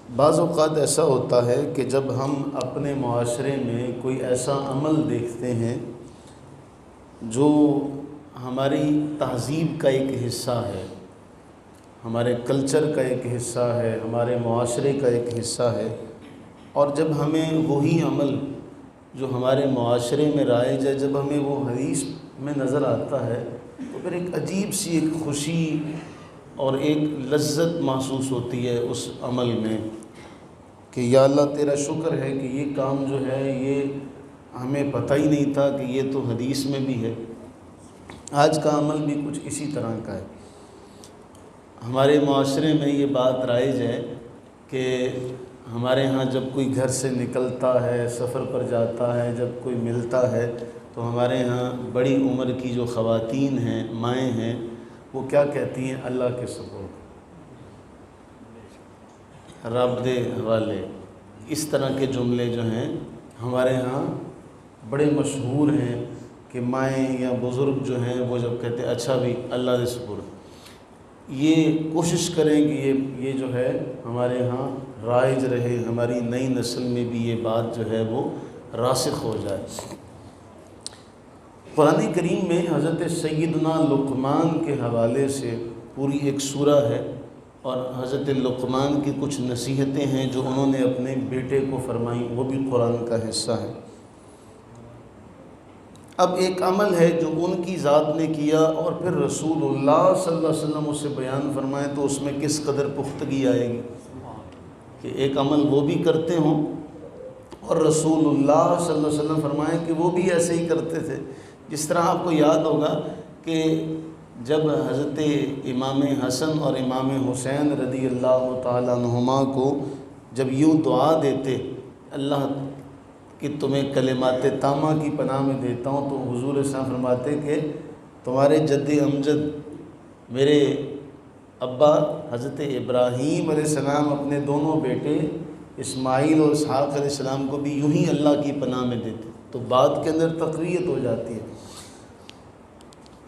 بعض اوقات ایسا ہوتا ہے کہ جب ہم اپنے معاشرے میں کوئی ایسا عمل دیکھتے ہیں جو ہماری تہذیب کا ایک حصہ ہے، ہمارے کلچر کا ایک حصہ ہے، ہمارے معاشرے کا ایک حصہ ہے، اور جب ہمیں وہی عمل جو ہمارے معاشرے میں رائج ہے، جب ہمیں وہ حدیث میں نظر آتا ہے تو پھر ایک عجیب سی ایک خوشی اور ایک لذت محسوس ہوتی ہے اس عمل میں کہ یا اللہ تیرا شکر ہے کہ یہ کام جو ہے یہ ہمیں پتہ ہی نہیں تھا کہ یہ تو حدیث میں بھی ہے۔ آج کا عمل بھی کچھ اسی طرح کا ہے۔ ہمارے معاشرے میں یہ بات رائج ہے کہ ہمارے ہاں جب کوئی گھر سے نکلتا ہے، سفر پر جاتا ہے، جب کوئی ملتا ہے تو ہمارے ہاں بڑی عمر کی جو خواتین ہیں، مائیں ہیں، وہ کیا کہتی ہیں؟ اللہ کے سپرد، رب دے حوالے۔ اس طرح کے جملے جو ہیں ہمارے ہاں بڑے مشہور ہیں کہ مائیں یا بزرگ جو ہیں وہ جب کہتے ہیں اچھا بھی اللہ دے سپرد، یہ کوشش کریں کہ یہ جو ہے ہمارے ہاں رائج رہے، ہماری نئی نسل میں بھی یہ بات جو ہے وہ راسخ ہو جائے۔ قرآن کریم میں حضرت سیدنا لقمان کے حوالے سے پوری ایک سورہ ہے، اور حضرت لقمان کی کچھ نصیحتیں ہیں جو انہوں نے اپنے بیٹے کو فرمائیں، وہ بھی قرآن کا حصہ ہے۔ اب ایک عمل ہے جو ان کی ذات نے کیا اور پھر رسول اللہ صلی اللہ علیہ وسلم اسے بیان فرمائے تو اس میں کس قدر پختگی آئے گی کہ ایک عمل وہ بھی کرتے ہوں اور رسول اللہ صلی اللہ علیہ وسلم فرمائیں کہ وہ بھی ایسے ہی کرتے تھے۔ جس طرح آپ کو یاد ہوگا کہ جب حضرت امام حسن اور امام حسین رضی اللہ تعالیٰ عنہما کو جب یوں دعا دیتے، اللہ کہ تمہیں کلمات تامہ کی پناہ میں دیتا ہوں، تو حضور صلی اللہ علیہ وسلم فرماتے کہ تمہارے جد امجد میرے ابا حضرت ابراہیم علیہ السلام اپنے دونوں بیٹے اسماعیل اور اسحاق علیہ السلام کو بھی یوں ہی اللہ کی پناہ میں دیتے، تو بات کے اندر تقویت ہو جاتی ہے۔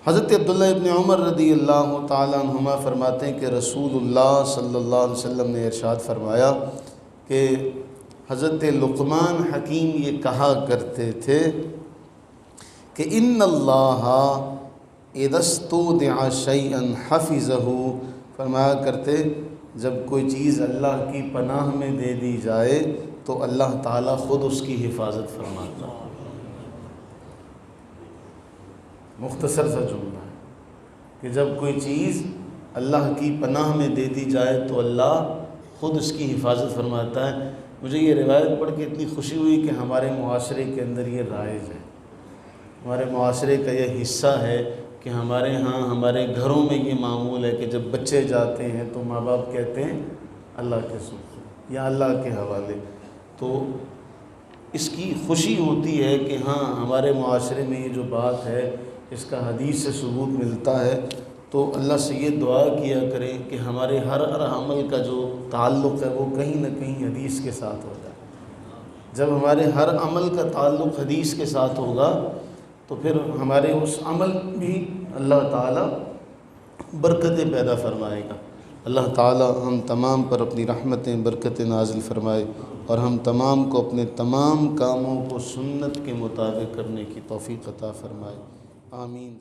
حضرت عبداللہ ابن عمر رضی اللہ تعالیٰ عنہما فرماتے ہیں کہ رسول اللہ صلی اللہ علیہ وسلم نے ارشاد فرمایا کہ حضرت لقمان حکیم یہ کہا کرتے تھے کہ ان اللہ اذا استودع شیئا حفظہ، فرمایا کرتے جب کوئی چیز اللہ کی پناہ میں دے دی جائے تو اللہ تعالیٰ خود اس کی حفاظت فرماتا ہے۔ مختصر سا جملہ ہے کہ جب کوئی چیز اللہ کی پناہ میں دے دی جائے تو اللہ خود اس کی حفاظت فرماتا ہے۔ مجھے یہ روایت پڑھ کے اتنی خوشی ہوئی کہ ہمارے معاشرے کے اندر یہ رائج ہے، ہمارے معاشرے کا یہ حصہ ہے کہ ہمارے ہاں ہمارے گھروں میں یہ معمول ہے کہ جب بچے جاتے ہیں تو ماں باپ کہتے ہیں اللہ کے سپرد یا اللہ کے حوالے، تو اس کی خوشی ہوتی ہے کہ ہاں ہمارے معاشرے میں یہ جو بات ہے اس کا حدیث سے ثبوت ملتا ہے۔ تو اللہ سے یہ دعا کیا کریں کہ ہمارے ہر عمل کا جو تعلق ہے وہ کہیں نہ کہیں حدیث کے ساتھ ہو جائے۔ جب ہمارے ہر عمل کا تعلق حدیث کے ساتھ ہوگا تو پھر ہمارے اس عمل بھی اللہ تعالیٰ برکتیں پیدا فرمائے گا۔ اللہ تعالیٰ ہم تمام پر اپنی رحمتیں برکتیں نازل فرمائے اور ہم تمام کو اپنے تمام کاموں کو سنت کے مطابق کرنے کی توفیق عطا فرمائے۔ آمین۔